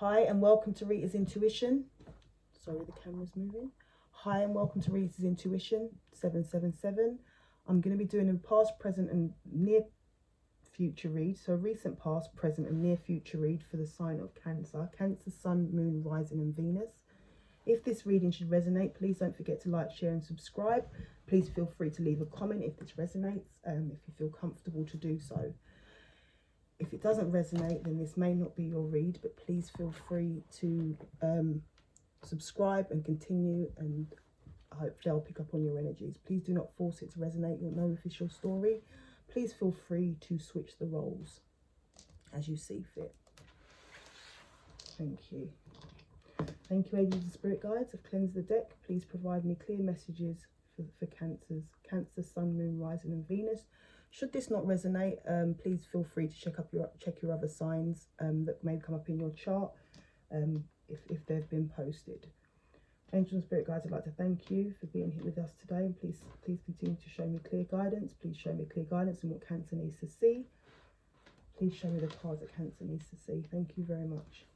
Hi and welcome to Rita's Intuition. Sorry, the camera's moving. Hi and welcome to Rita's Intuition 777. I'm going to be doing a past, present and near future read. So a recent past, present and near future read for the sign of Cancer. Cancer, Sun, Moon, Rising and Venus. If this reading should resonate, please don't forget to like, share and subscribe. Please feel free to leave a comment if this resonates, if you feel comfortable to do so. If it doesn't resonate, then this may not be your read, but please feel free to subscribe and continue, and hopefully I'll pick up on your energies. Please do not force it to resonate. You'll know if it's your story. Please feel free to switch the roles as you see fit. Thank you. Thank you, angels and spirit guides. I've cleansed the deck. Please provide me clear messages for Cancers. Cancer, Sun, Moon, Rising and Venus. Should this not resonate, please feel free to check your other signs that may come up in your chart if they've been posted. Angels and spirit guides, I'd like to thank you for being here with us today, and please continue to show me clear guidance. Please show me clear guidance on what Cancer needs to see. Please show me the cards that Cancer needs to see. Thank you very much.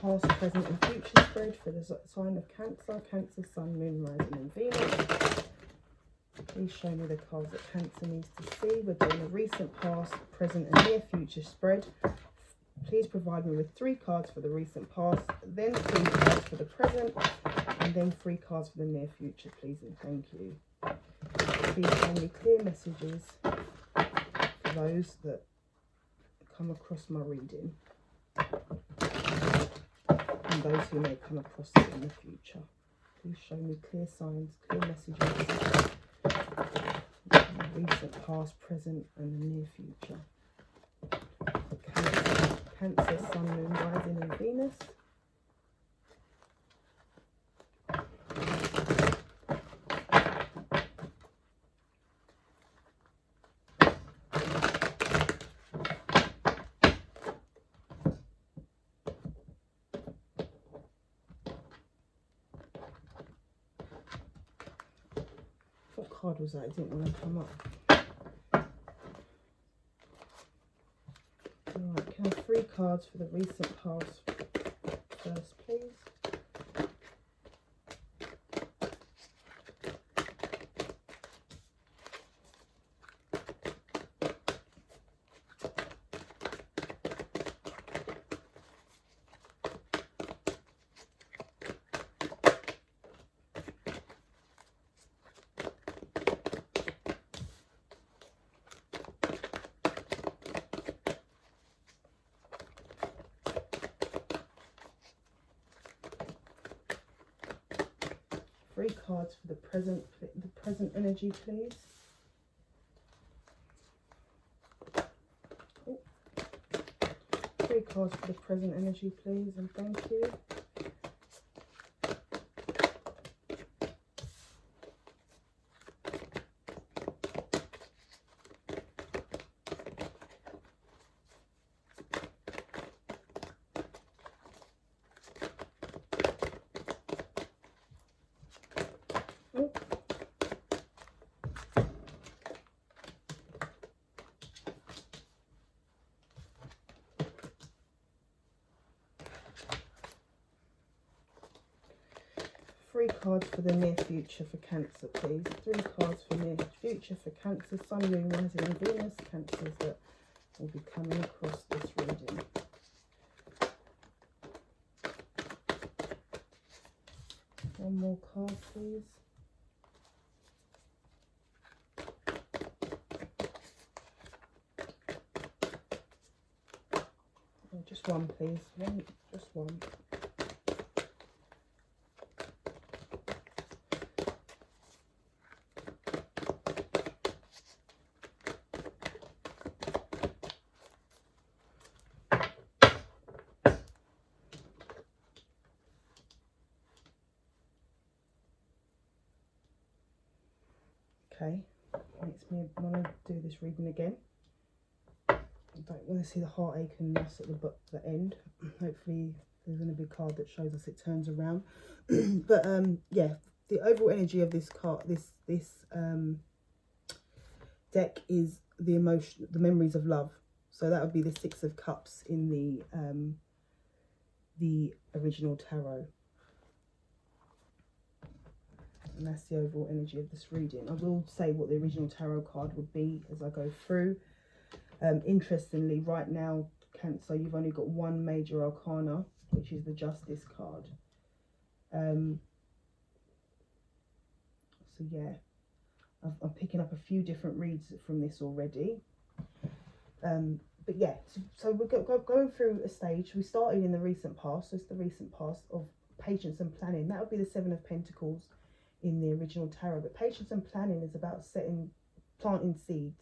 Past, present and future spread for the sign of Cancer. Cancer, Sun, Moon, Rising and Venus. Please show me the cards that Cancer needs to see. We're doing a recent past, present and near future spread. Please provide me with 3 cards for the recent past, then 3 cards for the present, and then 3 cards for the near future, please and thank you. Please show me clear messages for those that come across my reading, and those who may come across it in the future. Please show me clear signs, clear messages, recent, past, present and the near future. Cancer, Sun, Moon, Rising and Venus. What card was that? It didn't want to come up. Alright, can I have 3 cards for the recent past first, please? Three cards for the present energy, please. Oh. 3 cards for the present energy, please, and thank you. Three cards for the near future for Cancer, please. 3 cards for near future for Cancer, Sun, Moon, Rising and Venus. Cancers that will be coming across this reading. One more card, please. Oh, just one, please. Just one. Okay, makes me want to do this reading again. I don't want to see the heartache and loss at the end. Hopefully there's going to be a card that shows us it turns around. But yeah, the overall energy of this card, this deck is the emotion, the memories of love. So that would be the Six of Cups in the original tarot. And that's the overall energy of this reading. I will say what the original tarot card would be as I go through. Interestingly, right now, Cancer, you've only got one major arcana, which is the Justice card. So yeah, I'm picking up a few different reads from this already. But yeah, so we're going through a stage. We started in the recent past, so it's the recent past of patience and planning. That would be the Seven of Pentacles in the original tarot. But patience and planning is about planting seeds,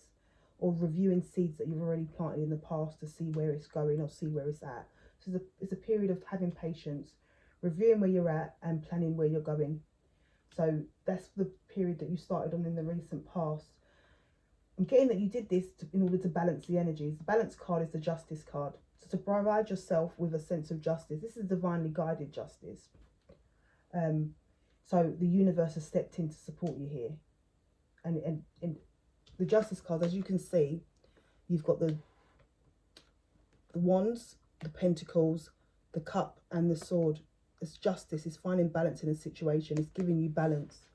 or reviewing seeds that you've already planted in the past to see where it's going or see where it's at. So it's a period of having patience, reviewing where you're at and planning where you're going. So that's the period that you started on in the recent past. I'm getting that you did this in order to balance the energies. The balance card is the Justice card. So to provide yourself with a sense of justice. This is divinely guided justice. So the universe has stepped in to support you here. And the Justice card, as you can see, you've got the Wands, the Pentacles, the Cup and the Sword. It's justice. It's finding balance in a situation. It's giving you balance.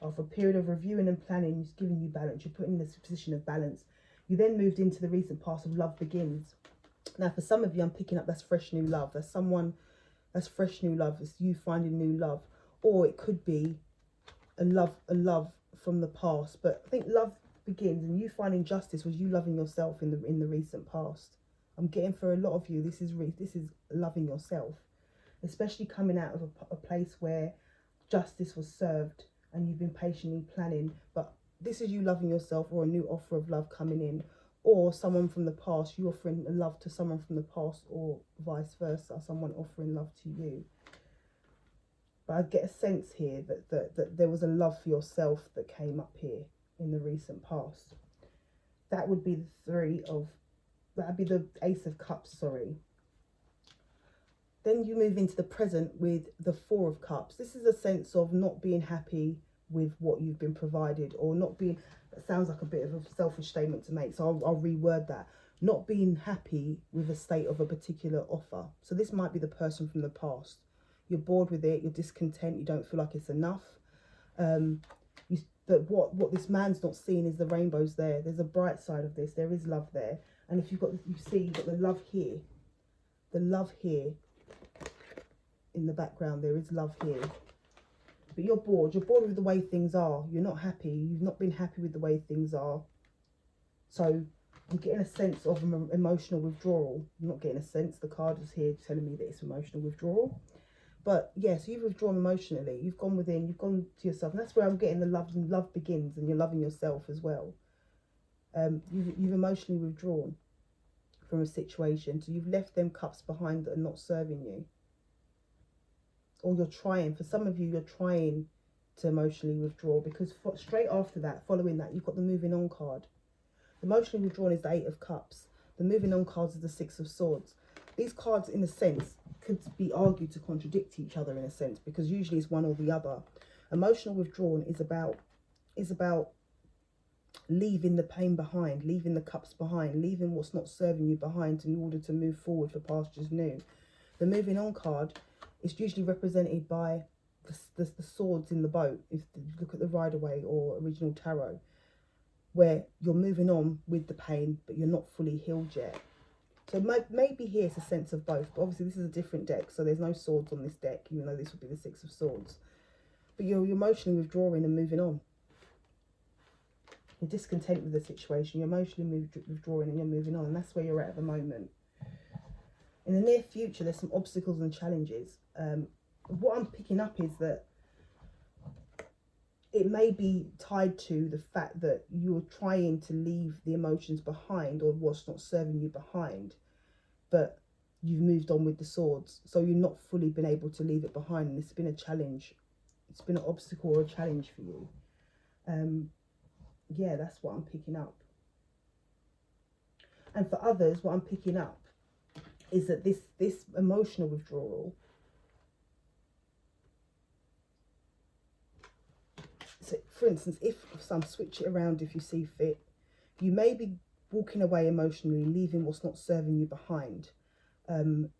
After a period of reviewing and planning, it's giving you balance. You're put in this position of balance. You then moved into the recent past of love begins. Now, for some of you, I'm picking up that's fresh new love. That's someone, that's fresh new love. It's you finding new love. Or it could be a love from the past. But I think love begins, and you finding justice was you loving yourself in the recent past. I'm getting for a lot of you, this is loving yourself, especially coming out of a place where justice was served and you've been patiently planning. But this is you loving yourself, or a new offer of love coming in, or someone from the past, you offering love to someone from the past, or vice versa, someone offering love to you. But I get a sense here that there was a love for yourself that came up here in the recent past. That would be that'd be the Ace of Cups, sorry. Then you move into the present with the Four of Cups. This is a sense of not being happy with what you've been provided, or not being, that sounds like a bit of a selfish statement to make, so I'll reword that. Not being happy with the state of a particular offer. So this might be the person from the past. You're bored with it, you're discontent, you don't feel like it's enough. But what this man's not seeing is the rainbows there. There's a bright side of this. There is love there. And if you've got the love here. The love here. In the background, there is love here. But you're bored. You're bored with the way things are. You're not happy. You've not been happy with the way things are. So I'm getting a sense of emotional withdrawal. I'm not getting a sense. The card is here telling me that it's emotional withdrawal. But yeah, so you've withdrawn emotionally. You've gone within. You've gone to yourself. And that's where I'm getting the love. And love begins, and you're loving yourself as well. You've emotionally withdrawn from a situation. So you've left them cups behind that are not serving you. Or you're trying, for some of you, you're trying to emotionally withdraw, because straight after that, following that, you've got the moving on card. The emotionally withdrawn is the Eight of Cups. The moving on cards is the Six of Swords. These cards, in a sense, could be argued to contradict each other in a sense, because usually it's one or the other. Emotional withdrawn is about leaving the pain behind, leaving the cups behind, leaving what's not serving you behind in order to move forward for pastures new. The moving on card is usually represented by the swords in the boat, if you look at the Rider-Waite or original tarot, where you're moving on with the pain, but you're not fully healed yet. So maybe here it's a sense of both, but obviously this is a different deck, so there's no swords on this deck, even though this would be the Six of Swords. But you're emotionally withdrawing and moving on. You're discontent with the situation, you're emotionally withdrawing and you're moving on, and that's where you're at the moment. In the near future, there's some obstacles and challenges. What I'm picking up is that it may be tied to the fact that you're trying to leave the emotions behind, or what's not serving you behind, but you've moved on with the swords, so you've not fully been able to leave it behind, and it's been a challenge. It's been an obstacle or a challenge for you. Yeah, that's what I'm picking up. And for others, what I'm picking up is that this emotional withdrawal, so for instance, if some switch it around if you see fit, you may be walking away emotionally, leaving what's not serving you behind,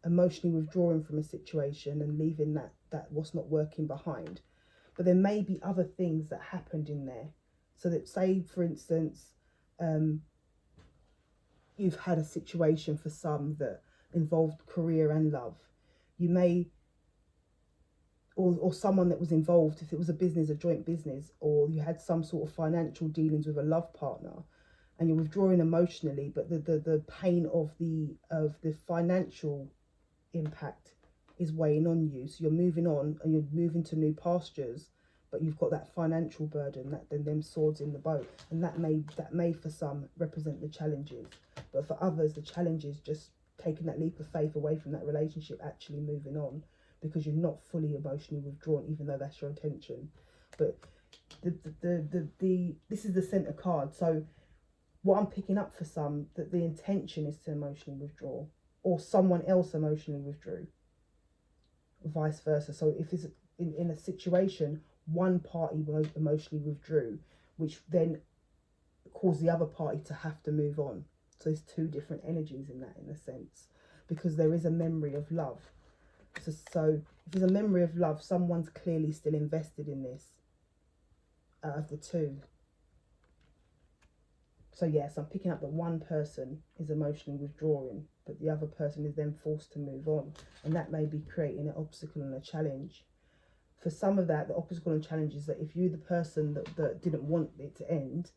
emotionally withdrawing from a situation and leaving that what's not working behind. But there may be other things that happened in there. So that, say for instance, you've had a situation for some that involved career and love. You may, or someone that was involved, if it was a business, a joint business, or you had some sort of financial dealings with a love partner, and you're withdrawing emotionally, but the pain of the financial impact is weighing on you. So you're moving on and you're moving to new pastures, but you've got that financial burden, that then them swords in the boat, and that may for some represent the challenges, but for others the challenge is just taking that leap of faith away from that relationship, actually moving on, because you're not fully emotionally withdrawn, even though that's your intention. But this is the center card. So what I'm picking up for some, that the intention is to emotionally withdraw, or someone else emotionally withdrew, vice versa. So if it's in a situation, one party emotionally withdrew, which then caused the other party to have to move on. So there's two different energies in that, in a sense, because there is a memory of love. So if there's a memory of love, someone's clearly still invested in this out of the two. So yes, I'm picking up that one person is emotionally withdrawing, but the other person is then forced to move on, and that may be creating an obstacle and a challenge. For some of that, the obstacle and challenge is that if you're the person that didn't want it to end,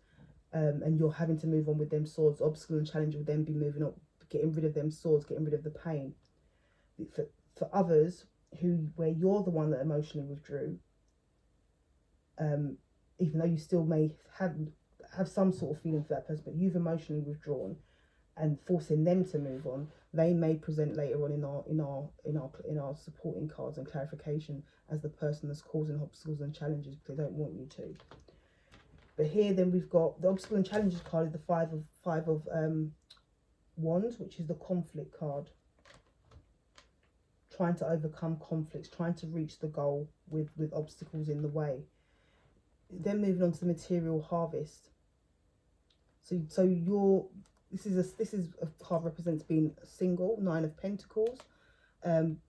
and you're having to move on with them swords, the obstacle and challenge will then be moving up, getting rid of them swords, getting rid of the pain. For others, where you're the one that emotionally withdrew, even though you still may have some sort of feeling for that person, but you've emotionally withdrawn and forcing them to move on, they may present later on in our supporting cards and clarification as the person that's causing obstacles and challenges because they don't want you to. But here then we've got the obstacle and challenges card is the five of wands, which is the conflict card. Trying to overcome conflicts, trying to reach the goal with obstacles in the way. Then moving on to the material harvest. So this is a card represents being single, 9 of Pentacles, and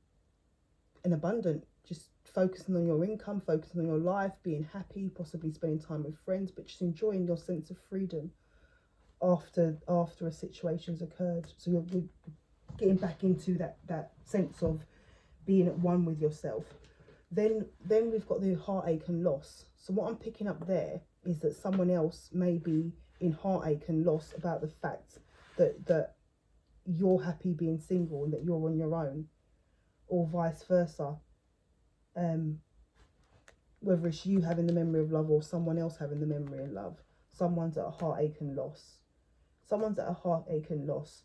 abundant, just focusing on your income, focusing on your life, being happy, possibly spending time with friends, but just enjoying your sense of freedom after a situation's occurred. So you're getting back into that sense of being at one with yourself. Then we've got the heartache and loss. So what I'm picking up there is that someone else may be in heartache and loss about the fact that you're happy being single and that you're on your own, or vice versa. Whether it's you having the memory of love or someone else having the memory of love, someone's at a heartache and loss. Someone's at a heartache and loss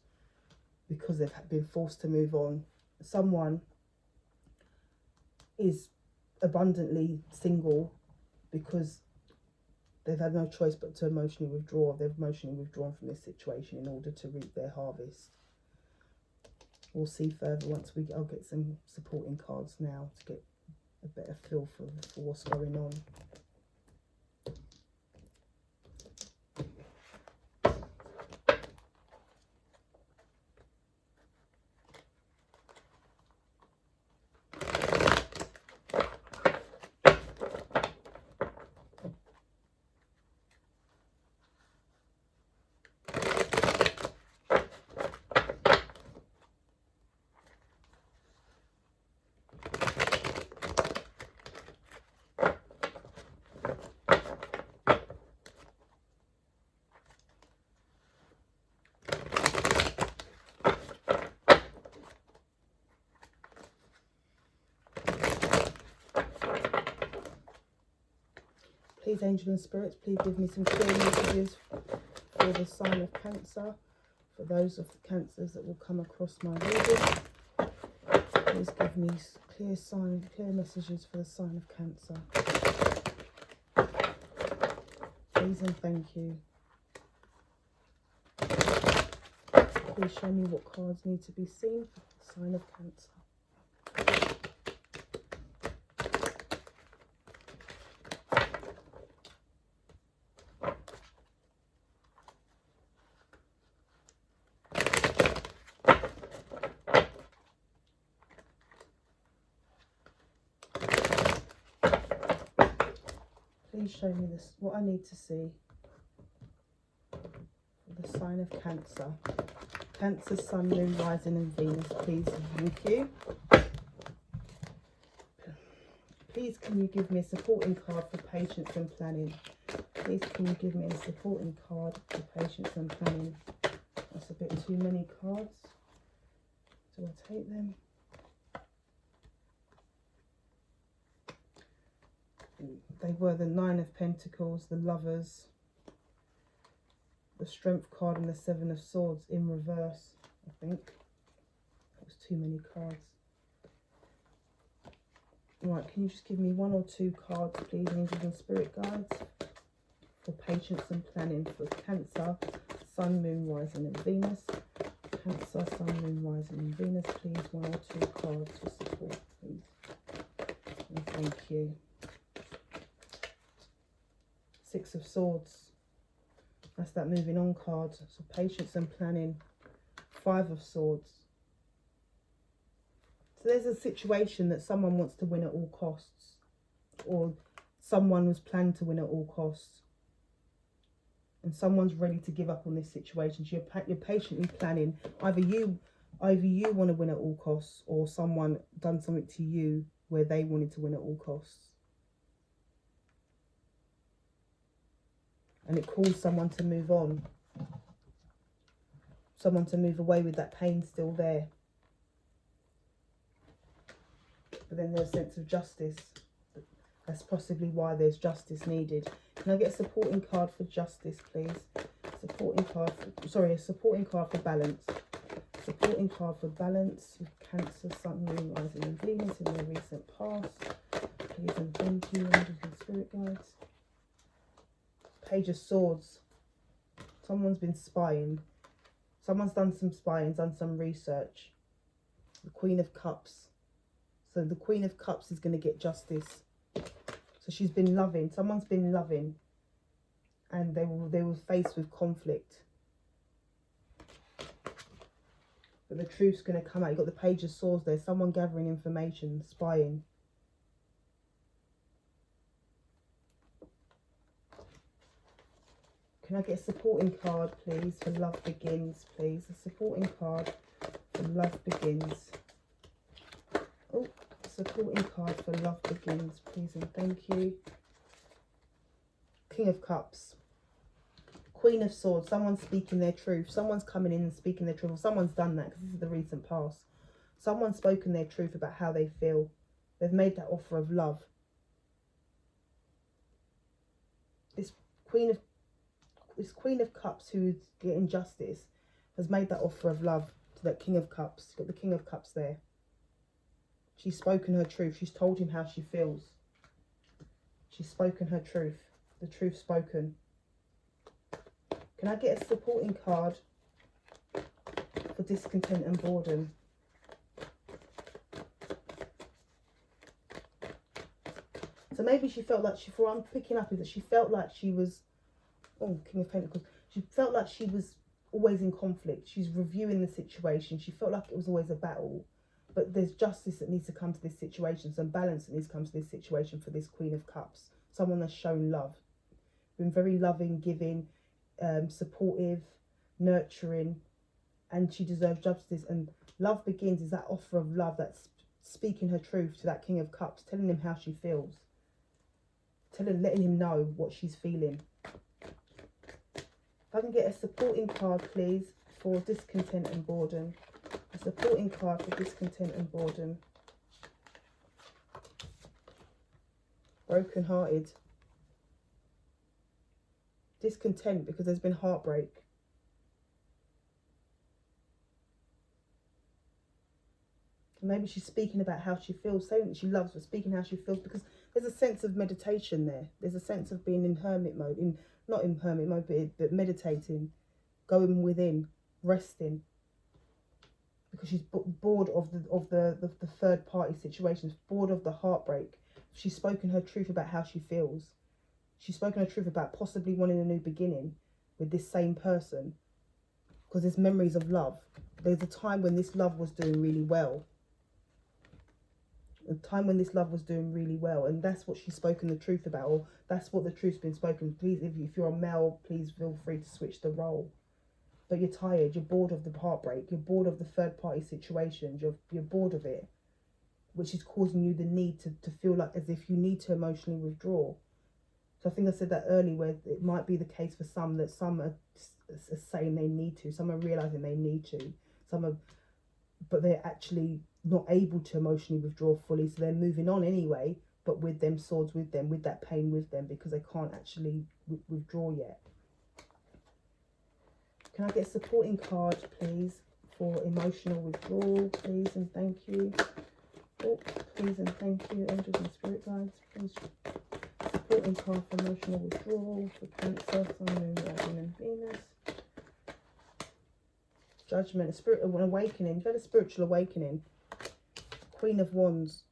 because they've been forced to move on. Someone is abundantly single because they've had no choice but to emotionally withdraw. They've emotionally withdrawn from this situation in order to reap their harvest. We'll see further once I'll get some supporting cards now to get a better feel for what's going on. Please, angel and spirits, please give me some clear messages for the sign of Cancer. For those of the Cancers that will come across my reading, please give me clear messages for the sign of Cancer. Please and thank you. Please show me what cards need to be seen for the sign of Cancer. Please show me this, what I need to see for the sign of Cancer. Cancer, Sun, Moon, Rising and Venus, please. Thank you. Please can you give me a supporting card for patience and planning? Please can you give me a supporting card for patience and planning? That's a bit too many cards. Do I take them? They were the Nine of Pentacles, the Lovers, the Strength card and the Seven of Swords in reverse, I think. That was too many cards. Right, can you just give me one or two cards, please, angels and spirit guides, for patience and planning for Cancer, Sun, Moon, Rising and Venus. Cancer, Sun, Moon, Rising and Venus, please. One or two cards for support, please. And thank you. Six of Swords. That's that moving on card. So patience and planning. Five of Swords. So there's a situation that someone wants to win at all costs. Or someone was planned to win at all costs. And someone's ready to give up on this situation. So you're patiently planning. Either you want to win at all costs, or someone done something to you where they wanted to win at all costs. And it caused someone to move on. Someone to move away with that pain still there. But then there's a sense of justice. That's possibly why there's justice needed. Can I get a supporting card for justice, please? Supporting card for, sorry, a supporting card for balance. Supporting card for balance with Cancer, Sun, Moon, Rising and Venus in their recent past. Please and thank you, angels and spirit guides. Page of Swords. Someone's been spying. Someone's done some spying, done some research. The Queen of Cups. So the Queen of Cups is going to get justice. So she's been loving. Someone's been loving. And they were faced with conflict. But the truth's going to come out. You've got the Page of Swords there. Someone gathering information, spying. Can I get a supporting card, please, for Love Begins, please? A supporting card for Love Begins. Oh, a supporting card for Love Begins, please, and thank you. King of Cups. Queen of Swords. Someone's speaking their truth. Someone's coming in and speaking their truth. Well, someone's done that, because this is the recent past. Someone's spoken their truth about how they feel. They've made that offer of love. This Queen of Cups who's getting justice has made that offer of love to that King of Cups. Got the King of Cups there. She's spoken her truth. She's told him how she feels. She's spoken her truth. The truth spoken. Can I get a supporting card for discontent and boredom? So maybe she felt like what I'm picking up is that she felt like she was, oh, King of Pentacles. She felt like she was always in conflict. She's reviewing the situation. She felt like it was always a battle. But there's justice that needs to come to this situation. Some balance that needs to come to this situation for this Queen of Cups. Someone that's shown love. Been very loving, giving, supportive, nurturing. And she deserves justice. And Love Begins is that offer of love that's speaking her truth to that King of Cups. Telling him how she feels. Letting him know what she's feeling. If I can get a supporting card, please, for discontent and boredom. A supporting card for discontent and boredom. Broken-hearted. Discontent because there's been heartbreak. And maybe she's speaking about how she feels, saying that she loves, but speaking how she feels, because there's a sense of meditation there. There's a sense of being in hermit mode, not in hermit mode, but meditating, going within, resting. because she's bored of the third party situations, bored of the heartbreak. She's spoken her truth about how she feels. She's spoken her truth about possibly wanting a new beginning with this same person, because there's memories of love. There's a time when this love was doing really well. A time when this love was doing really well, and that's what she's spoken the truth about, or that's what the truth's been spoken. Please, if you're a male, please feel free to switch the role. But you're tired, you're bored of the heartbreak, you're bored of the third party situations, you're bored of it, which is causing you the need to feel like as if you need to emotionally withdraw. So I think I said that earlier, where it might be the case for some that some are saying they need to, some are realising they need to, some are, but they're actually not able to emotionally withdraw fully, so they're moving on anyway, but with them swords with them, with that pain with them, because they can't actually withdraw yet. Can I get a supporting card, please, for emotional withdrawal, please and thank you. Oh, please and thank you, angels and spirit guides, please. Supporting card for emotional withdrawal for Cancer, Sun, Moon, Rising and Venus. Judgment, a spirit of an awakening. You've had a spiritual awakening. Queen of Wands.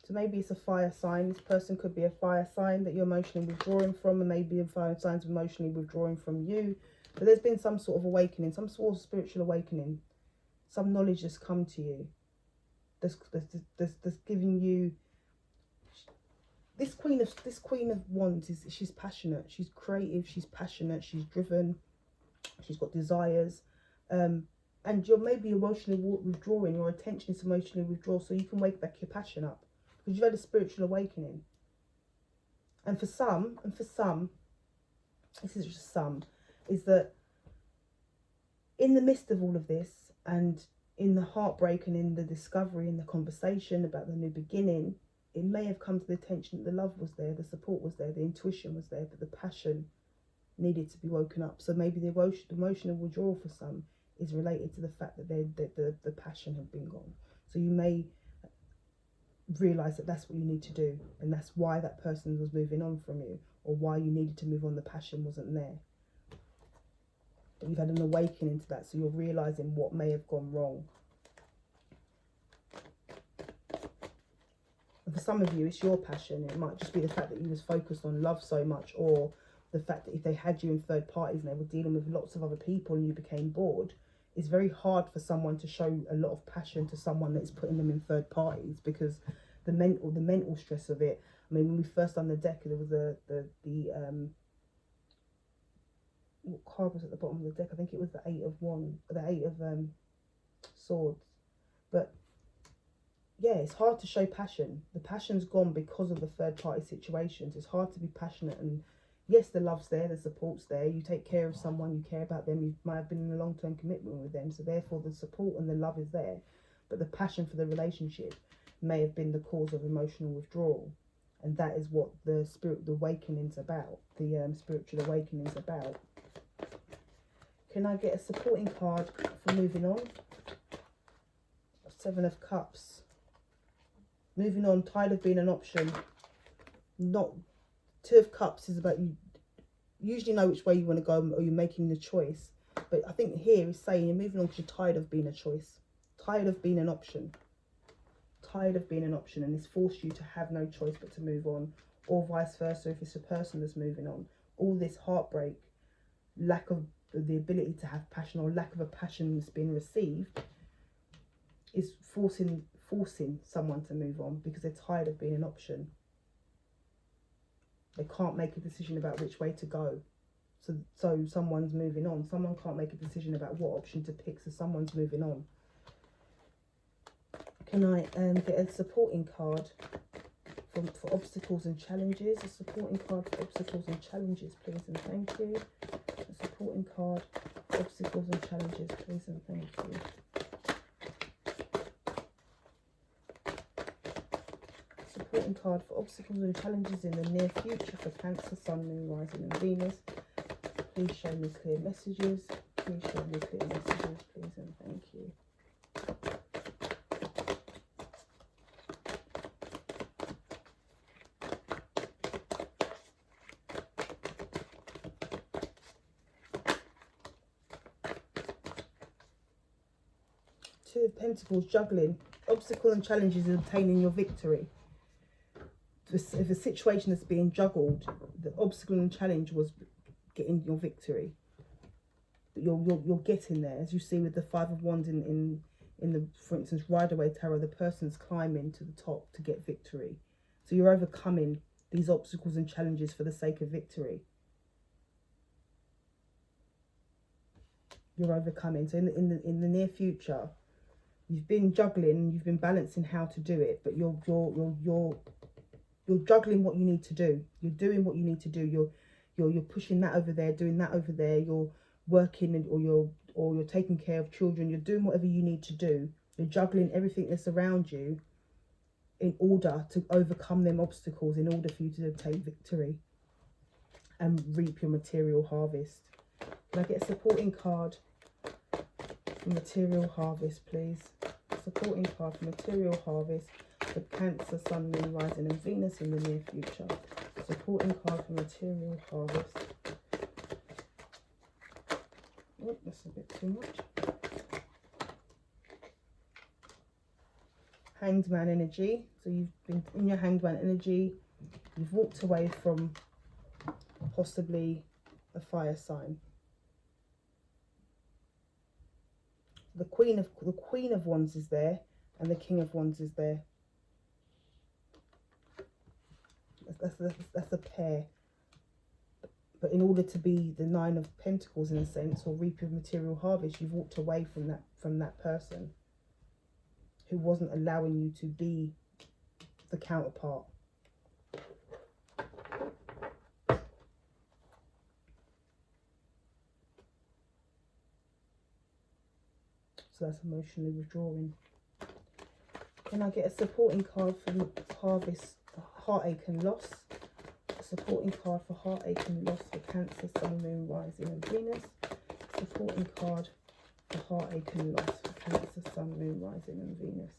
So maybe it's a fire sign. This person could be a fire sign that you're emotionally withdrawing from, and maybe a fire signs emotionally withdrawing from you. But there's been some sort of awakening, some sort of spiritual awakening. Some knowledge has come to you. That's giving you. This Queen of Wands she's passionate, she's creative, she's passionate, she's driven, she's got desires, and you're maybe emotionally withdrawing. Your attention is emotionally withdrawn, so you can wake back your passion up because you've had a spiritual awakening. And for some, this is just some, is that in the midst of all of this, and in the heartbreak and in the discovery and the conversation about the new beginning, it may have come to the attention that the love was there, the support was there, the intuition was there, but the passion needed to be woken up. So maybe the emotional withdrawal for some is related to the fact that the passion had been gone. So you may realise that that's what you need to do, and that's why that person was moving on from you, or why you needed to move on. The passion wasn't there. But you've had an awakening to that, so you're realising what may have gone wrong. And for some of you, it's your passion. It might just be the fact that you was focused on love so much, or the fact that if they had you in third parties and they were dealing with lots of other people and you became bored. It's very hard for someone to show a lot of passion to someone that's putting them in third parties, because the mental stress of it. I mean, when we first done the deck, there was what card was at the bottom of the deck? I think it was the Eight of Swords. But yeah, it's hard to show passion. The passion's gone because of the third party situations. It's hard to be passionate, and yes, the love's there, the support's there. You take care of someone, you care about them, you might have been in a long-term commitment with them, so therefore the support and the love is there. But the passion for the relationship may have been the cause of emotional withdrawal, and that is what the awakening's about. The spiritual awakening's about. Can I get a supporting card for moving on? Seven of Cups. Moving on, tired of being an option. Not. Two of Cups is about you usually know which way you want to go, or you're making the choice. But I think here is saying you're moving on because you're tired of being a choice. Tired of being an option. Tired of being an option, and it's forced you to have no choice but to move on. Or vice versa, if it's a person that's moving on. All this heartbreak, lack of the ability to have passion, or lack of a passion that's being received, is forcing someone to move on because they're tired of being an option. They can't make a decision about which way to go. So someone's moving on. Someone can't make a decision about what option to pick, so someone's moving on. Can I get a supporting card for obstacles and challenges? A supporting card for obstacles and challenges, please and thank you. A supporting card for obstacles and challenges, please and thank you. Supporting card for obstacles and challenges in the near future for Cancer, Sun, Moon, Rising and Venus. Please show me clear messages. Please show me clear messages, please and thank you. Two of Pentacles, juggling. Obstacle and challenges in obtaining your victory. If a situation that's being juggled, the obstacle and challenge was getting your victory. But you're getting there, as you see with the Five of Wands in the, for instance, Rider-Waite Tarot. The person's climbing to the top to get victory. So you're overcoming these obstacles and challenges for the sake of victory. You're overcoming. So in the near future, you've been juggling, you've been balancing how to do it, but you're juggling what you need to do. You're doing what you need to do. You're pushing that over there, doing that over there. You're working, or you're taking care of children. You're doing whatever you need to do. You're juggling everything that's around you in order to overcome them obstacles, in order for you to obtain victory and reap your material harvest. Can I get a supporting card for material harvest, please? Supporting card for material harvest for Cancer, Sun, Moon, Rising and Venus in the near future. Supporting card for material harvest. Oh, that's a bit too much. Hanged Man energy. So you've been in your Hanged Man energy. You've walked away from possibly a fire sign. The Queen of Wands is there, and the King of Wands is there. That's a pair. But in order to be the Nine of Pentacles, in a sense, or reap your material harvest, you've walked away from that person who wasn't allowing you to be the counterpart. So that's emotionally withdrawing. Can I get a supporting card for harvest, heartache and loss? A supporting card for heartache and loss for Cancer, Sun, Moon, Rising and Venus. Supporting card for heartache and loss for Cancer, Sun, Moon, Rising and Venus.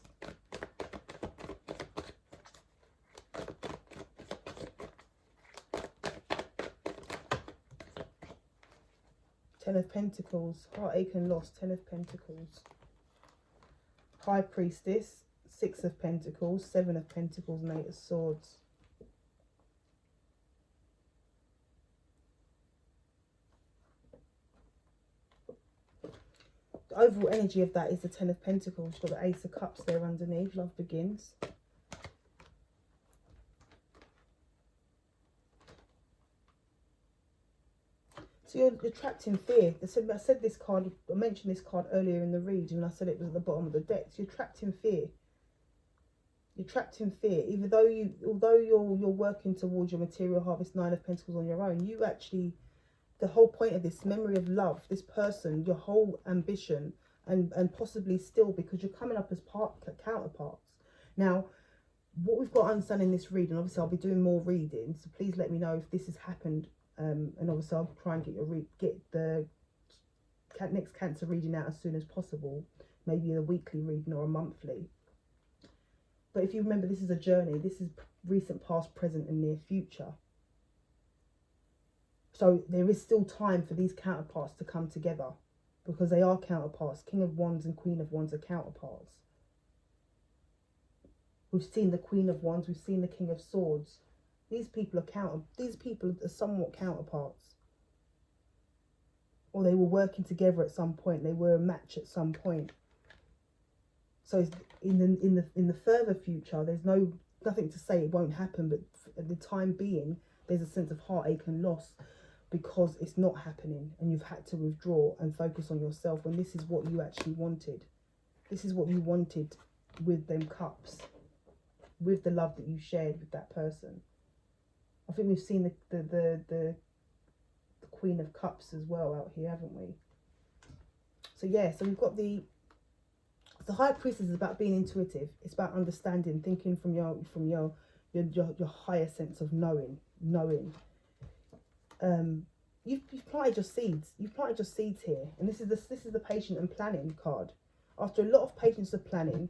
Ten of Pentacles, heartache and loss, Ten of Pentacles. High Priestess, Six of Pentacles, Seven of Pentacles and Eight of Swords. The overall energy of that is the Ten of Pentacles. You've got the Ace of Cups there underneath. Love begins. So you're trapped in fear. I said this card, I mentioned this card earlier in the reading, and I said it was at the bottom of the deck. So you're trapped in fear. You're trapped in fear. Although you're working towards your material harvest, Nine of Pentacles on your own, you actually, the whole point of this memory of love, this person, your whole ambition, and possibly still, because you're coming up as counterparts. Now, what we've got to understand in this reading, obviously I'll be doing more reading, so please let me know if this has happened. And obviously I'll try and get the next Cancer reading out as soon as possible, maybe a weekly reading or a monthly. But if you remember, this is a journey. This is recent, past, present and near future. So there is still time for these counterparts to come together, because they are counterparts. King of Wands and Queen of Wands are counterparts. We've seen the Queen of Wands, we've seen the King of Swords. These people are somewhat counterparts. Or they were working together at some point. They were a match at some point. So in the further future, there's nothing to say it won't happen, but at the time being, there's a sense of heartache and loss because it's not happening, and you've had to withdraw and focus on yourself when this is what you actually wanted. This is what you wanted with them cups, with the love that you shared with that person. I think we've seen the Queen of Cups as well out here, haven't we? So yeah, so we've got the High Priestess is about being intuitive. It's about understanding, thinking from your higher sense of knowing. You've planted your seeds. You've planted your seeds here, and this is the patient and planning card. After a lot of patience of planning,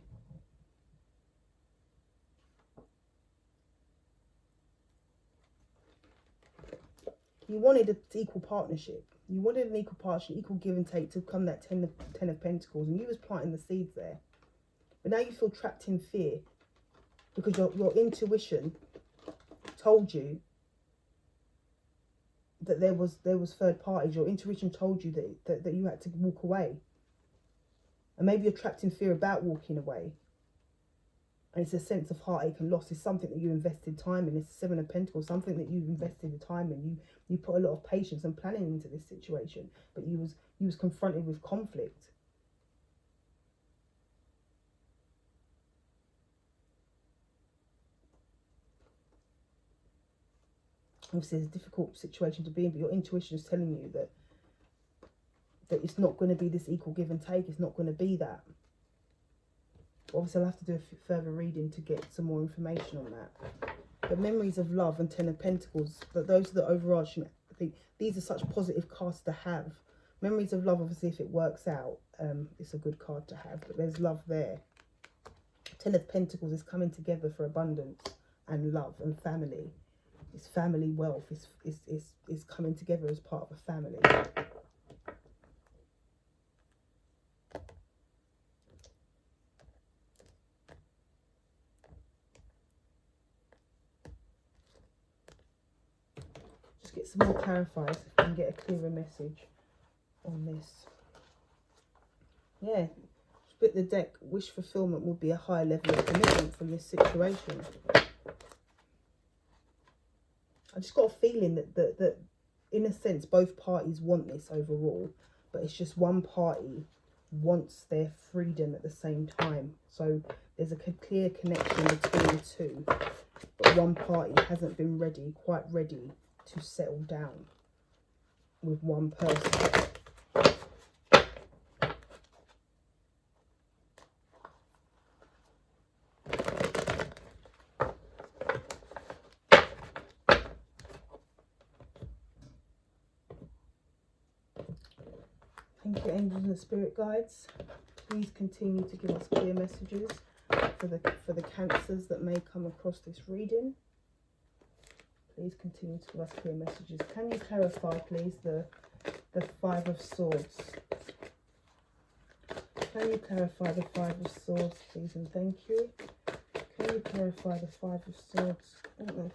you wanted an equal partnership. You wanted an equal partial, equal give and take to come that ten of Pentacles, and you was planting the seeds there. But now you feel trapped in fear because your intuition told you that there was third parties. Your intuition told you that you had to walk away. And maybe you're trapped in fear about walking away. And it's a sense of heartache and loss. It's something that you invested time in. It's the Seven of Pentacles, something that you invested the time in. You put a lot of patience and planning into this situation, but you was confronted with conflict. Obviously, it's a difficult situation to be in, but your intuition is telling you that it's not going to be this equal give and take. It's not going to be that. Obviously, I'll have to do a further reading to get some more information on that. But memories of love and Ten of Pentacles, but those are the overarching. I think these are such positive cards to have. Memories of love, obviously, if it works out, it's a good card to have. But there's love there. Ten of Pentacles is coming together for abundance and love and family. It's family wealth. It's coming together as part of a family. Just get some more clarified and get a clearer message on this. Yeah, split the deck. Wish fulfillment will be a high level of commitment from this situation. I just got a feeling that in a sense, both parties want this overall, but it's just one party wants their freedom at the same time. So there's a clear connection between the two, but one party hasn't been quite ready to settle down with one person. Thank you, angels and spirit guides. Please continue to give us clear messages for the cancers that may come across this reading. Please continue to give us clear messages. Can you clarify, please, the Five of Swords? Can you clarify the Five of Swords, please, and thank you. Can you clarify the Five of Swords? Oh,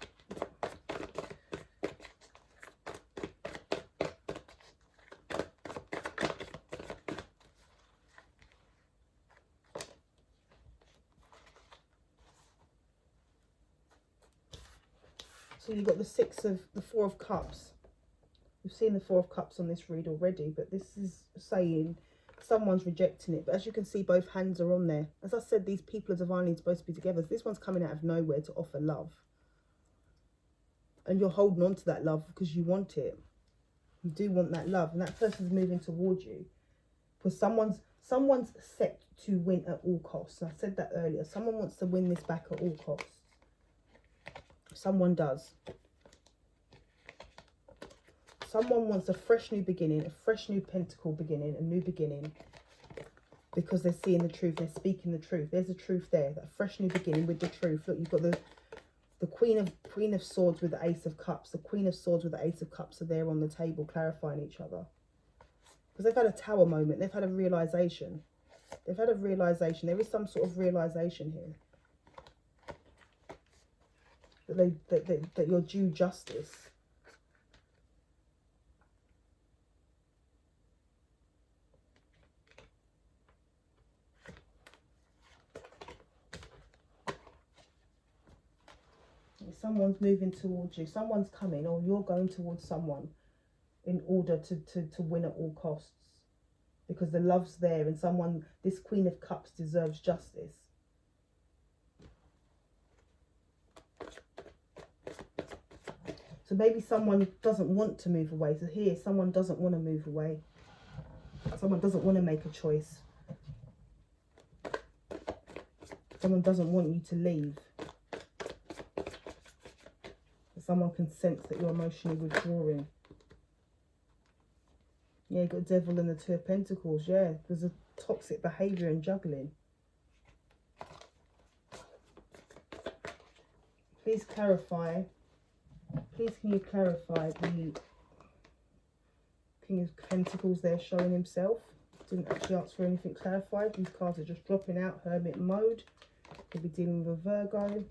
so you've got the Four of Cups. We've seen the Four of Cups on this read already, but this is saying someone's rejecting it. But as you can see, both hands are on there. As I said, these people are divinely supposed to be together. So this one's coming out of nowhere to offer love. And you're holding on to that love because you want it. You do want that love. And that person's moving towards you. Because someone's set to win at all costs. And I said that earlier. Someone wants to win this back at all costs. Someone does. Someone wants a fresh new beginning, a fresh new pentacle beginning, a new beginning. Because they're seeing the truth, they're speaking the truth. There's a truth there, that fresh new beginning with the truth. Look, you've got the Queen of Swords with the Ace of Cups. The Queen of Swords with the Ace of Cups are there on the table clarifying each other. Because they've had a tower moment. They've had a realization. They've had a realization. There is some sort of realization here. That you're due justice. Someone's moving towards you. Someone's coming, or you're going towards someone in order to win at all costs. Because the love's there, and this Queen of Cups deserves justice. So maybe someone doesn't want to move away. So here, someone doesn't want to move away. Someone doesn't want to make a choice. Someone doesn't want you to leave. Someone can sense that you're emotionally withdrawing. Yeah, you've got Devil and the Two of Pentacles. Yeah, there's a toxic behaviour and juggling. Please clarify. Please can you clarify King of Pentacles there showing himself. Didn't actually ask for anything clarified. These cards are just dropping out. Hermit mode. Could be dealing with a Virgo.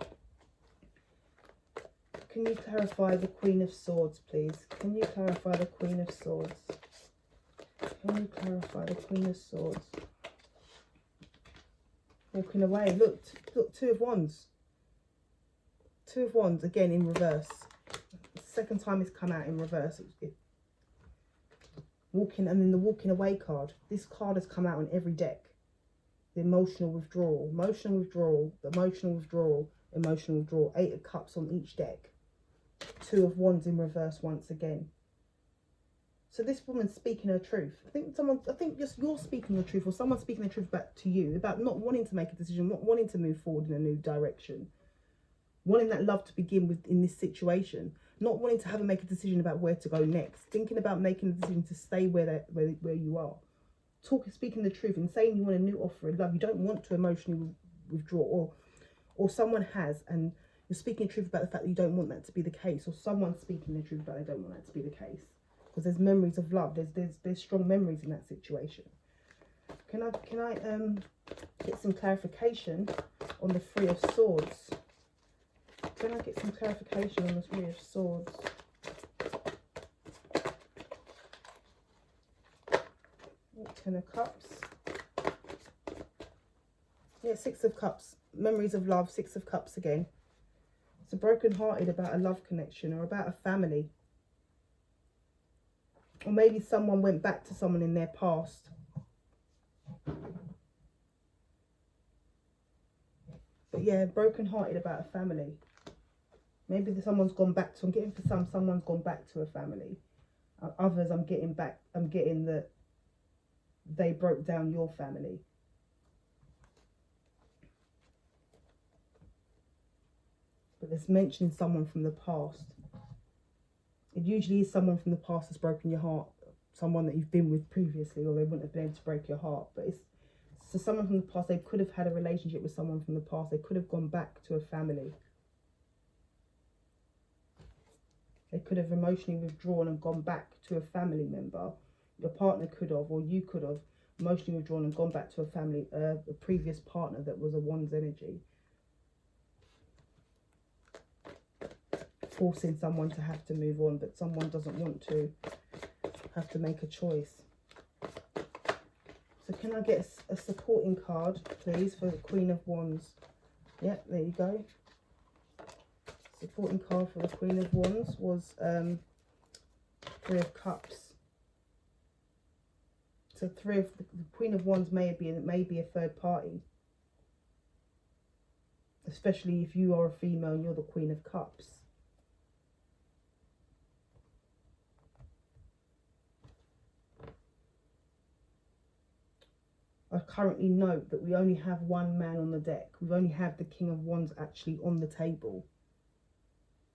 Can you clarify the Queen of Swords, please? Can you clarify the Queen of Swords? Can you clarify the Queen of Swords? Walking away. Look, Two of Wands. Two of Wands, again, in reverse. Second time it's come out in reverse. Walking, and then the walking away card. This card has come out on every deck. The emotional withdrawal. Emotional withdrawal. The emotional withdrawal. Emotional withdrawal. 8 of Cups on each deck. Two of Wands in reverse once again. So this woman's speaking her truth. I think just you're speaking your truth, or someone's speaking their truth back to you about not wanting to make a decision, not wanting to move forward in a new direction, wanting that love to begin with in this situation, not wanting to make a decision about where to go next, thinking about making a decision to stay where you are. Speaking the truth and saying you want a new offer of love. You don't want to emotionally withdraw, or someone has, and you're speaking the truth about the fact that you don't want that to be the case, or someone's speaking the truth about they don't want that to be the case. Because there's memories of love. There's strong memories in that situation. Can I get some clarification on the Three of Swords? Can I get some clarification on the Three of Swords? Ten of Cups. Yeah, Six of Cups. Memories of love. Six of Cups again. So broken-hearted about a love connection or about a family. Or maybe someone went back to someone in their past. But yeah, broken-hearted about a family. Maybe someone's gone back to, I'm getting for someone's gone back to a family. Others I'm getting that they broke down your family. But there's mentioning someone from the past. It usually is someone from the past that's broken your heart. Someone that you've been with previously, or they wouldn't have been able to break your heart. But it's so someone from the past. They could have had a relationship with someone from the past. They could have gone back to a family. They could have emotionally withdrawn and gone back to a family member. Your partner could have, or you could have emotionally withdrawn and gone back to a family, a previous partner that was a Wands energy. Forcing someone to have to move on, but someone doesn't want to have to make a choice. So can I get a supporting card, please, for the Queen of Wands? Yep, there you go. Supporting card for the Queen of Wands was Three of Cups. So the Queen of Wands may be a third party, especially if you are a female and you're the Queen of Cups. I currently note that we only have one man on the deck. We only have the King of Wands actually on the table.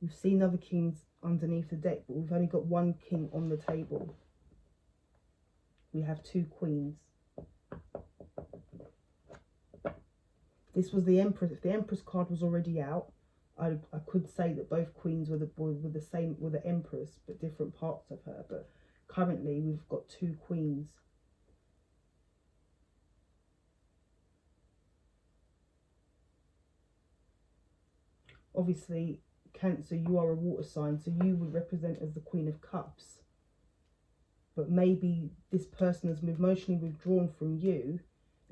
We've seen other kings underneath the deck, but we've only got one king on the table. We have two queens. This was the Empress. If the Empress card was already out, I could say that both queens were the Empress, but different parts of her. But currently we've got two queens. Obviously, Cancer, you are a water sign, so you would represent as the Queen of Cups. But maybe this person has emotionally withdrawn from you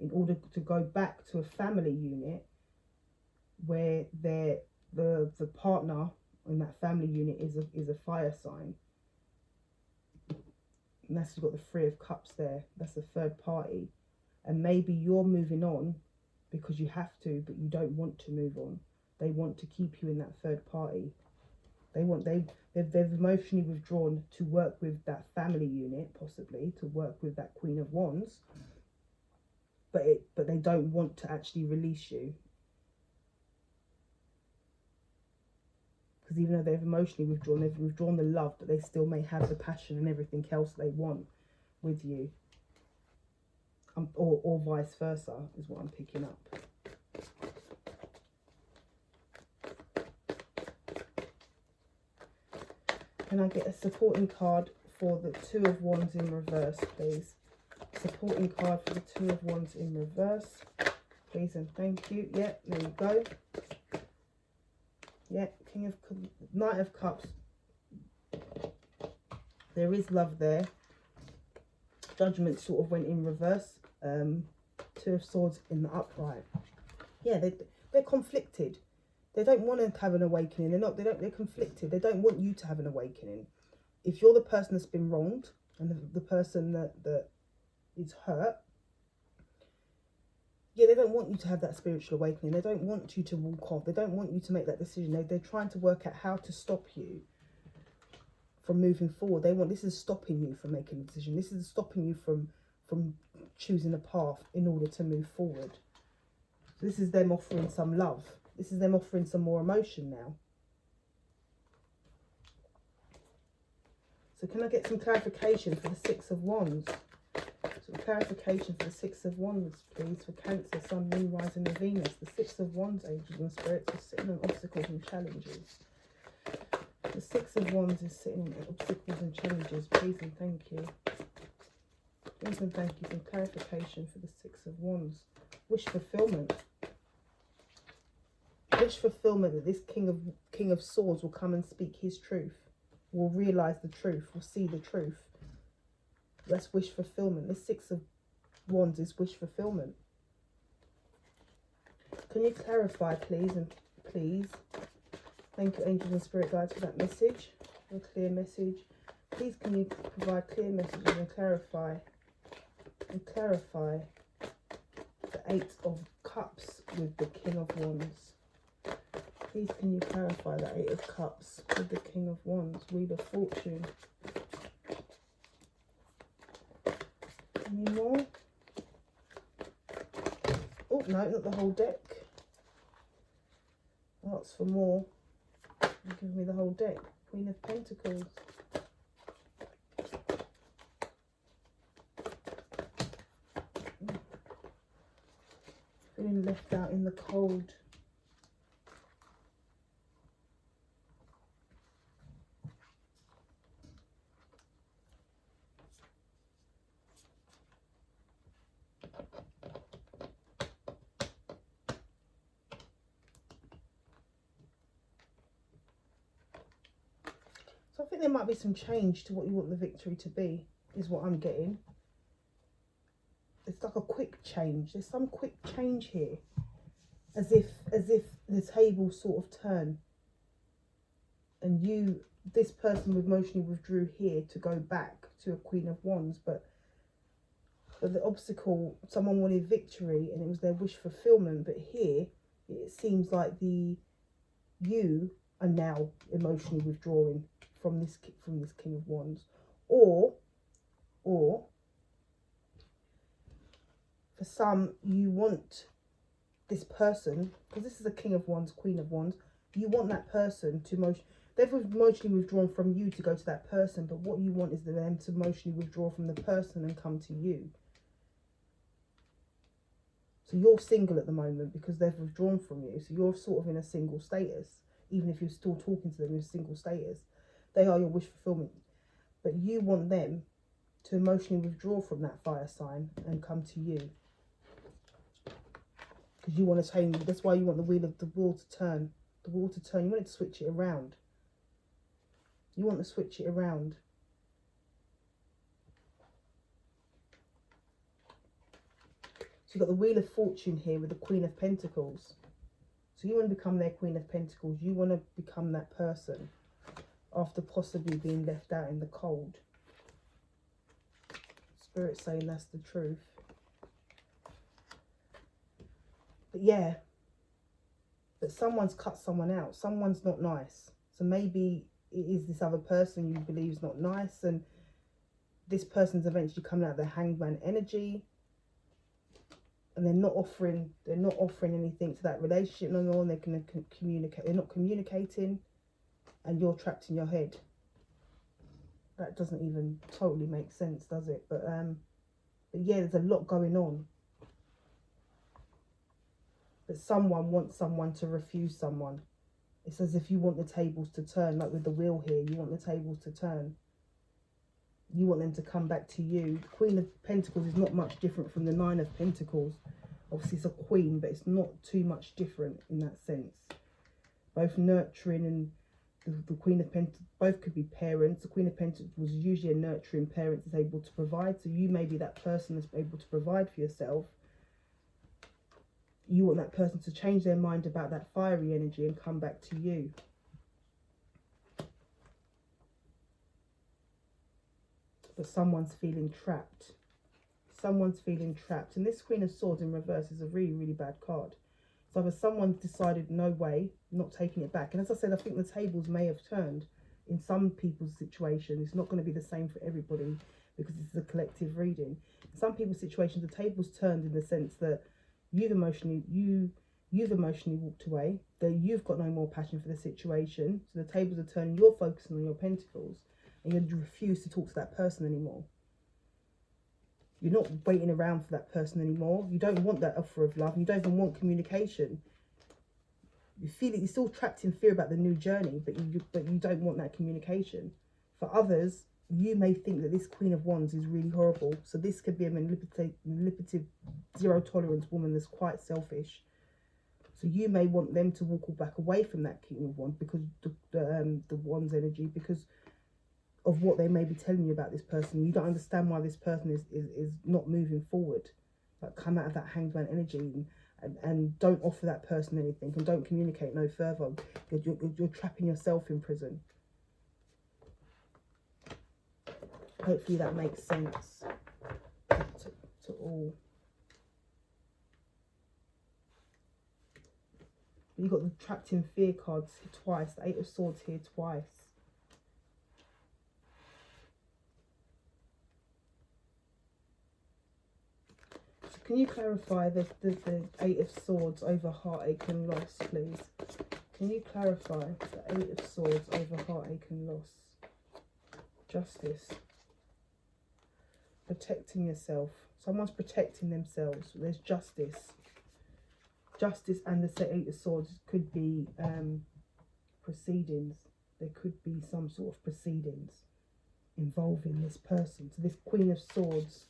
in order to go back to a family unit where the partner in that family unit is a fire sign. And that's got the Three of Cups there. That's the third party. And maybe you're moving on because you have to, but you don't want to move on. They want to keep you in that third party. They've emotionally withdrawn to work with that family unit, possibly to work with that Queen of Wands. But they don't want to actually release you. Because even though they've emotionally withdrawn, they've withdrawn the love, but they still may have the passion and everything else they want with you. Or vice versa is what I'm picking up. Can I get a supporting card for the Two of Wands in reverse, please. Supporting card for the Two of Wands in reverse, please and thank you. Yeah, there you go. Yeah, Knight of Cups. There is love there. Judgment sort of went in reverse. Two of Swords in the upright. Yeah, they're conflicted. They don't want to have an awakening. They're conflicted. They don't want you to have an awakening. If you're the person that's been wronged and the person that is hurt, yeah, they don't want you to have that spiritual awakening. They don't want you to walk off. They don't want you to make that decision. They're trying to work out how to stop you from moving forward. This is stopping you from making a decision. This is stopping you from choosing a path in order to move forward. So this is them offering some love. This is them offering some more emotion now. So can I get some clarification for the Six of Wands? Some clarification for the Six of Wands, please, for Cancer, Sun, Moon, Rising and Venus. The Six of Wands, angels and spirits, are sitting on obstacles and challenges. The Six of Wands is sitting on obstacles and challenges. Please and thank you. Please and thank you. Some clarification for the Six of Wands. Wish fulfillment. Wish fulfillment that this King of Swords will come and speak his truth. Will realise the truth. Will see the truth. That's wish fulfillment. This Six of Wands is wish fulfillment. Can you clarify, please? And please. Thank you, angels and spirit guides, for that message. A clear message. Please, can you provide clear messages and clarify the Eight of Cups with the King of Wands. Please, can you clarify the Eight of Cups with the King of Wands? Wheel of Fortune. Any more? Oh, no, not the whole deck. Ask for more. Give me the whole deck. Queen of Pentacles. Feeling left out in the cold. So I think there might be some change to what you want the victory to be, is what I'm getting. It's like a quick change. There's some quick change here. As if the tables sort of turn. And this person emotionally withdrew here to go back to a Queen of Wands. But the obstacle, someone wanted victory and it was their wish fulfillment. But here, it seems like you are now emotionally withdrawing from this King of Wands, or for some, you want this person, because this is a King of Wands, Queen of Wands, you want that person to they've emotionally withdrawn from you to go to that person, but what you want is them to emotionally withdraw from the person and come to you. So you're single at the moment because they've withdrawn from you, so you're sort of in a single status, even if you're still talking to them in a single status. They are your wish fulfillment. But you want them to emotionally withdraw from that fire sign and come to you. Because you want to change. That's why you want the wheel to turn. The wheel to turn. You want it to switch it around. You want to switch it around. So you've got the Wheel of Fortune here with the Queen of Pentacles. So you want to become their Queen of Pentacles. You want to become that person after possibly being left out in the cold. Spirit saying that's the truth. But yeah, but someone's cut someone out. Someone's not nice. So maybe it is this other person you believe is not nice, and this person's eventually coming out of the Hangman energy, and they're not offering anything to that relationship no more. And they're going to communicate. They're not communicating. And you're trapped in your head. That doesn't even totally make sense, does it? But yeah, there's a lot going on. But someone wants someone to refuse someone. It's as if you want the tables to turn, like with the wheel here. You want the tables to turn. You want them to come back to you. The Queen of Pentacles is not much different from the Nine of Pentacles. Obviously it's a queen, but it's not too much different in that sense. Both nurturing and the Queen of Pentacles, both could be parents. The Queen of Pentacles was usually a nurturing parent that's able to provide. So you may be that person that's able to provide for yourself. You want that person to change their mind about that fiery energy and come back to you. But someone's feeling trapped. Someone's feeling trapped. And this Queen of Swords in reverse is a really, really bad card. So either someone's decided, no way, not taking it back. And as I said, I think the tables may have turned in some people's situation. It's not going to be the same for everybody because this is a collective reading. In some people's situations, the tables turned in the sense that you've emotionally walked away, that you've got no more passion for the situation. So the tables are turning, you're focusing on your pentacles, and you refuse to talk to that person anymore. You're not waiting around for that person anymore. You don't want that offer of love. You don't even want communication. You feel that you're still trapped in fear about the new journey, but you don't want that communication. For others, you may think that this Queen of Wands is really horrible. So this could be a manipulative, zero tolerance woman that's quite selfish. So you may want them to walk back away from that King of Wands because the Wands energy, because of what they may be telling you about this person. You don't understand why this person is not moving forward. Like, come out of that Hanged Man energy and don't offer that person anything and don't communicate no further. You're trapping yourself in prison. Hopefully that makes sense to all. You've got the Trapped in Fear cards twice. The Eight of Swords here twice. Can you clarify the Eight of Swords over heartache and loss, please? Can you clarify the Eight of Swords over heartache and loss? Justice. Protecting yourself. Someone's protecting themselves. There's justice. Justice and the Eight of Swords could be proceedings. There could be some sort of proceedings involving this person. So this Queen of Swords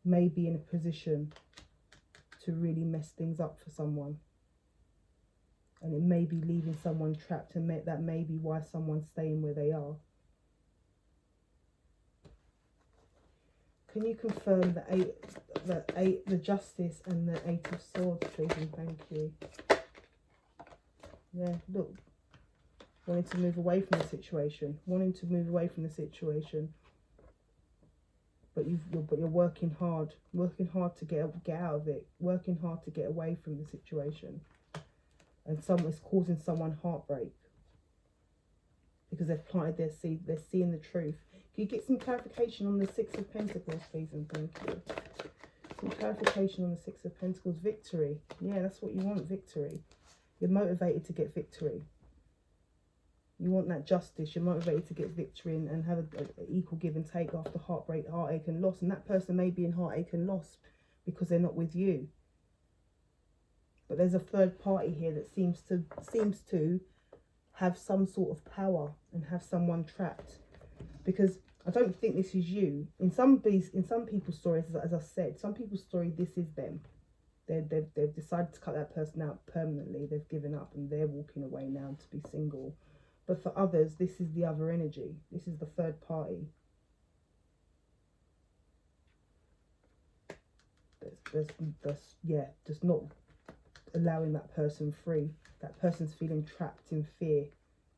may be in a position to really mess things up for someone, and it may be leaving someone trapped, and that may be why someone's staying where they are. Can you confirm the Justice and the Eight of Swords, please, and thank you. Yeah, look, wanting to move away from the situation, but you're working hard to get out of it, working hard to get away from the situation, and it's causing someone heartbreak because they've planted their seed. They're seeing the truth. Can you get some clarification on the Six of Pentacles, please, and thank you. Some clarification on the Six of Pentacles. Victory. Yeah, that's what you want, victory. You're motivated to get victory. You want that justice. You're motivated to get victory and have an equal give and take after heartbreak, heartache and loss. And that person may be in heartache and loss because they're not with you. But there's a third party here that seems to have some sort of power and have someone trapped. Because I don't think this is you. In some people's stories, as I said, some people's story, this is them. They've decided to cut that person out permanently. They've given up and they're walking away now to be single. But for others, this is the other energy. This is the third party. Just not allowing that person free. That person's feeling trapped in fear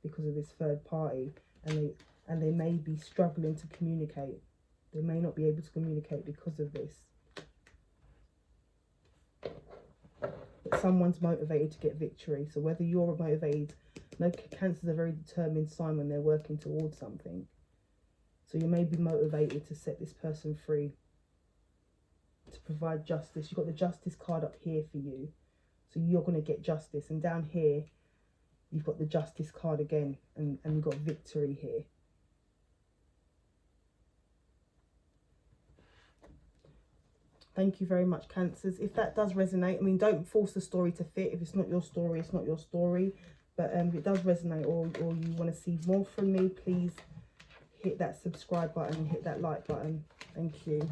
because of this third party, and they may be struggling to communicate. They may not be able to communicate because of this. But someone's motivated to get victory. So whether you're motivated, no, Cancer's a very determined sign when they're working towards something. So you may be motivated to set this person free, to provide justice. You've got the Justice card up here for you. So you're going to get justice. And down here, you've got the Justice card again. And you've got victory here. Thank you very much, Cancers. If that does resonate, I mean, don't force the story to fit. If it's not your story, it's not your story. But if it does resonate, or you want to see more from me, please hit that subscribe button and hit that like button. Thank you.